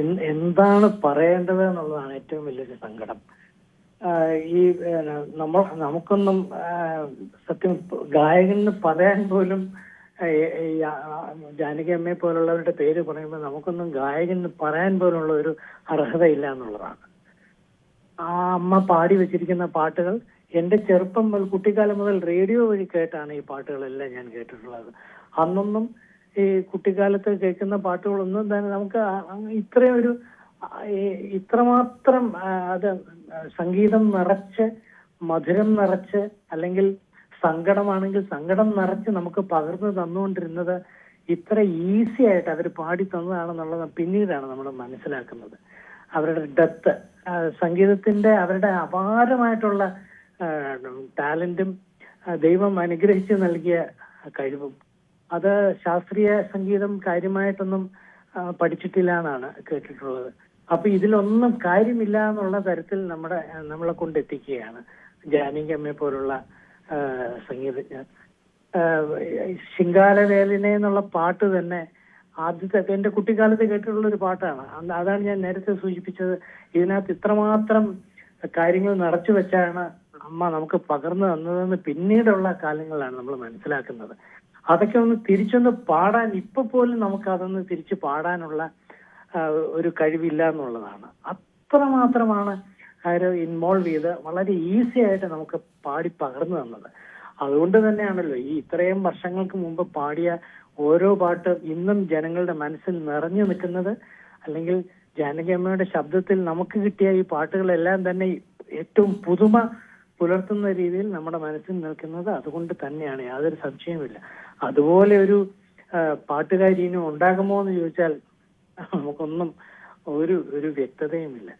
എന്താണ് പറയേണ്ടത് എന്നുള്ളതാണ് ഏറ്റവും വലിയൊരു സങ്കടം. ഈ നമുക്കൊന്നും സത്യം ഗായകന് പറയാൻ പോലും ജാനകി അമ്മയെ പോലുള്ളവരുടെ പേര് പറയുമ്പോൾ നമുക്കൊന്നും ഗായകന് പറയാൻ പോലുള്ള ഒരു അർഹതയില്ല എന്നുള്ളതാണ്. ആ അമ്മ പാടി വെച്ചിരിക്കുന്ന പാട്ടുകൾ എന്റെ ചെറുപ്പം മുതൽ കുട്ടിക്കാലം മുതൽ റേഡിയോ വഴി കേട്ടാണ് ഈ പാട്ടുകളെല്ലാം ഞാൻ കേട്ടിട്ടുള്ളത്. അന്നൊന്നും ഈ കുട്ടിക്കാലത്ത് കേൾക്കുന്ന പാട്ടുകളൊന്നും തന്നെ നമുക്ക് ഇത്രമാത്രം അത് സംഗീതം നിറച്ച്, മധുരം നിറച്ച്, അല്ലെങ്കിൽ സങ്കടമാണെങ്കിൽ സങ്കടം നിറച്ച് നമുക്ക് പകർന്നു തന്നുകൊണ്ടിരുന്നത് ഇത്ര ഈസി ആയിട്ട് അവർ പാടി തന്നതാണെന്നുള്ളത് പിന്നീടാണ് നമ്മൾ മനസ്സിലാക്കുന്നത്. അവരുടെ ഡെപ്ത്, സംഗീതത്തിന്റെ അവരുടെ അപാരമായിട്ടുള്ള ടാലന്റും ദൈവം അനുഗ്രഹിച്ച് നൽകിയ കഴിവും, അത് ശാസ്ത്രീയ സംഗീതം കാര്യമായിട്ടൊന്നും പഠിച്ചിട്ടില്ല എന്നാണ് കേട്ടിട്ടുള്ളത്. അപ്പൊ ഇതിലൊന്നും കാര്യമില്ല എന്നുള്ള തരത്തിൽ നമ്മളെ കൊണ്ടെത്തിക്കുകയാണ് ജാനകി അമ്മയെ പോലുള്ള സംഗീതജ്ഞർ. ശിങ്കാലവേലനെ എന്നുള്ള പാട്ട് തന്നെ ആദ്യത്തെ എന്റെ കുട്ടിക്കാലത്ത് കേട്ടിട്ടുള്ള ഒരു പാട്ടാണ്. അതാണ് ഞാൻ നേരത്തെ സൂചിപ്പിച്ചത്. ഇതിനകത്ത് ഇത്രമാത്രം കാര്യങ്ങൾ നിറച്ചു വെച്ചാണ് അമ്മ നമുക്ക് പകർന്നു തന്നതെന്ന് പിന്നീടുള്ള കാലങ്ങളിലാണ് നമ്മൾ മനസ്സിലാക്കുന്നത്. അതൊക്കെ ഒന്ന് തിരിച്ചൊന്ന് പാടാൻ ഇപ്പൊ പോലും നമുക്ക് അതൊന്ന് തിരിച്ചു പാടാനുള്ള ഒരു കഴിവില്ല എന്നുള്ളതാണ്. അത്രമാത്രമാണ് അവർ ഇൻവോൾവ് ചെയ്ത് വളരെ ഈസി ആയിട്ട് നമുക്ക് പാടി പകർന്നു തന്നത്. അതുകൊണ്ട് തന്നെയാണല്ലോ ഈ ഇത്രയും വർഷങ്ങൾക്ക് മുമ്പ് പാടിയ ഓരോ പാട്ട് ഇന്നും ജനങ്ങളുടെ മനസ്സിൽ നിറഞ്ഞു നിൽക്കുന്നത്. അല്ലെങ്കിൽ ജാനകി അമ്മയുടെ ശബ്ദത്തിൽ നമുക്ക് കിട്ടിയ ഈ പാട്ടുകളെല്ലാം തന്നെ ഏറ്റവും പുതുമ പുലർത്തുന്ന രീതിയിൽ നമ്മുടെ മനസ്സിൽ നിൽക്കുന്നത് അതുകൊണ്ട് തന്നെയാണ്, യാതൊരു സംശയവുമില്ല. അതുപോലെ ഒരു പാട്ടുകാരി ഇനി ഉണ്ടാകുമോ എന്ന് ചോദിച്ചാൽ നമുക്കൊന്നും ഒരു വ്യക്തതയുമില്ല.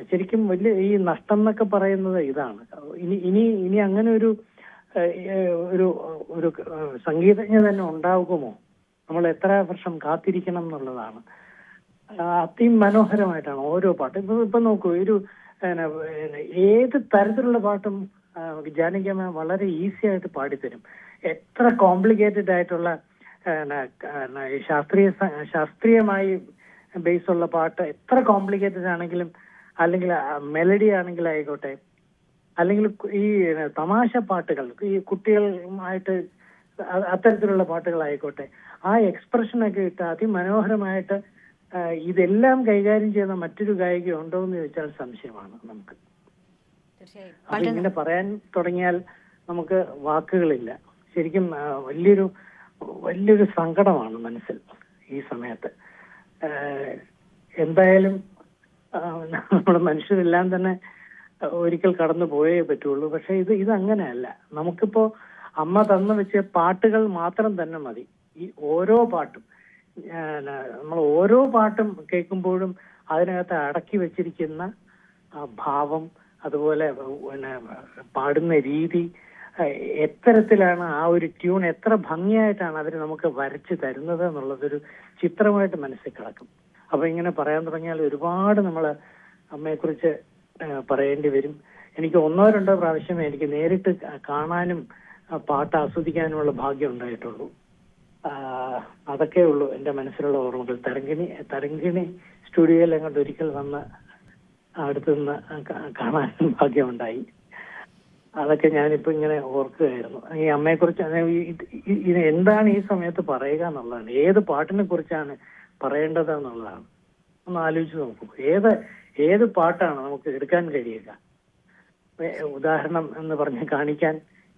ശരിക്കും വലിയ ഈ നഷ്ടം എന്നൊക്കെ പറയുന്നത് ഇതാണ്. ഇനി അങ്ങനെ ഒരു സംഗീതജ്ഞ തന്നെ ഉണ്ടാകുമോ? നമ്മൾ എത്ര വർഷം കാത്തിരിക്കണം എന്നുള്ളതാണ്. അതിമനോഹരമായിട്ടാണ് ഓരോ പാട്ടും. ഇപ്പൊ നോക്കൂ, ഏത് തരത്തിലുള്ള പാട്ടും ജാനകി അമ്മ വളരെ ഈസി ആയിട്ട് പാടിത്തരും. എത്ര കോംപ്ലിക്കേറ്റഡ് ആയിട്ടുള്ള ശാസ്ത്രീയമായി ബേസ് ഉള്ള പാട്ട് എത്ര കോംപ്ലിക്കേറ്റഡ് ആണെങ്കിലും, അല്ലെങ്കിൽ മെലഡി ആണെങ്കിലായിക്കോട്ടെ, അല്ലെങ്കിൽ ഈ തമാശ പാട്ടുകൾ, ഈ കുട്ടികളുമായിട്ട് അത്തരത്തിലുള്ള പാട്ടുകളായിക്കോട്ടെ, ആ എക്സ്പ്രഷനൊക്കെ ഇട്ട് അതിമനോഹരമായിട്ട് ഇതെല്ലാം കൈകാര്യം ചെയ്യുന്ന മറ്റൊരു ഗായിക ഉണ്ടോ എന്ന് ചോദിച്ചാൽ സംശയമാണ് നമുക്ക്. അപ്പൊ ഇങ്ങനെ പറയാൻ തുടങ്ങിയാൽ നമുക്ക് വാക്കുകളില്ല. ശരിക്കും വലിയൊരു സങ്കടമാണ് മനസ്സിൽ ഈ സമയത്ത്. എന്തായാലും നമ്മുടെ മനുഷ്യരെല്ലാം തന്നെ ഒരിക്കൽ കടന്നു പോയേ പറ്റുള്ളൂ. പക്ഷെ ഇത് അങ്ങനെയല്ല. നമുക്കിപ്പോ അമ്മ തന്നു വെച്ച പാട്ടുകൾ മാത്രം തന്നെ മതി. ഈ ഓരോ പാട്ടും നമ്മൾ ഓരോ പാട്ടും കേൾക്കുമ്പോഴും അതിനകത്ത് അടക്കി വെച്ചിരിക്കുന്ന ഭാവം, അതുപോലെ പാടുന്ന രീതി, എത്തരത്തിലാണ് ആ ഒരു ട്യൂൺ, എത്ര ഭംഗിയായിട്ടാണ് അവർ നമുക്ക് വരച്ച് തരുന്നത് എന്നുള്ളതൊരു ചിത്രമായിട്ട് മനസ്സിൽ കിടക്കും. അപ്പൊ ഇങ്ങനെ പറയാൻ തുടങ്ങിയാൽ ഒരുപാട് നമ്മൾ അമ്മയെക്കുറിച്ച് പറയേണ്ടി വരും. എനിക്ക് 1-2 പ്രാവശ്യമേ എനിക്ക് നേരിട്ട് കാണാനും പാട്ട് ആസ്വദിക്കാനുമുള്ള ഭാഗ്യം ഉണ്ടായിട്ടുള്ളൂ. അതൊക്കെ ഉള്ളൂ എന്റെ മനസ്സിലുള്ള ഓർമ്മകൾ. തരങ്കിണി സ്റ്റുഡിയോയിൽ അങ്ങോട്ട് ഒരിക്കൽ വന്ന് അടുത്തുനിന്ന് കാണാനും ഭാഗ്യമുണ്ടായി. അതൊക്കെ ഞാനിപ്പോ ഇങ്ങനെ ഓർക്കുകയായിരുന്നു. ഈ അമ്മയെക്കുറിച്ച് എന്താണ് ഈ സമയത്ത് പറയുക എന്നുള്ളതാണ്. ഏത് പാട്ടിനെ കുറിച്ചാണ് പറയേണ്ടത് എന്നുള്ളതാണ്. ഒന്ന് ആലോചിച്ച് നോക്കൂ. ഏത് പാട്ടാണ് നമുക്ക് എടുക്കാൻ കഴിയുക? ഉദാഹരണം എന്ന് പറഞ്ഞ് കാണിക്കാൻ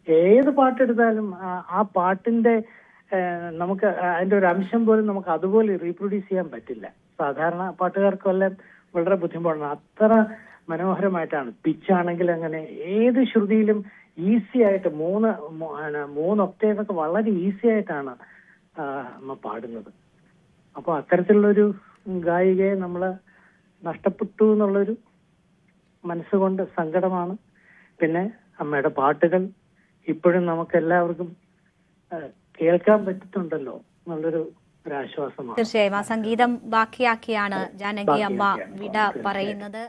ഏത് പാട്ടെടുത്താലും ആ പാട്ടിന്റെ നമുക്ക് അതിന്റെ ഒരു അംശം പോലും നമുക്ക് അതുപോലെ റീപ്രൊഡ്യൂസ് ചെയ്യാൻ പറ്റില്ല. സാധാരണ പാട്ടുകാർക്കെല്ലാം വളരെ ബുദ്ധിമുട്ടാണ്. അത്ര മനോഹരമായിട്ടാണ്. പിച്ചാണെങ്കിൽ അങ്ങനെ ഏത് ശ്രുതിയിലും ഈസി ആയിട്ട് 3 ഒക്ടേവൊക്കെ വളരെ ഈസി ആയിട്ടാണ് അമ്മ പാടുന്നത്. അപ്പൊ അത്തരത്തിലുള്ളൊരു ഗായികയെ നമ്മള് നഷ്ടപ്പെട്ടു എന്നുള്ളൊരു മനസ്സുകൊണ്ട് സങ്കടമാണ്. പിന്നെ അമ്മയുടെ പാട്ടുകൾ ഇപ്പോഴും നമുക്ക് എല്ലാവർക്കും കേൾക്കാൻ പറ്റുന്നുണ്ടല്ലോ എന്നുള്ളൊരു ആശ്വാസമാണ്. തീർച്ചയായും ആ സംഗീതം ബാക്കിയാക്കിയാണ് ജാനകി അമ്മ വിട പറയുന്നത്.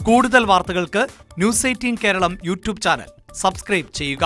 കൂടുതൽ വാർത്തകൾക്ക് news 18 Keralam YouTube channel subscribe ചെയ്യുക.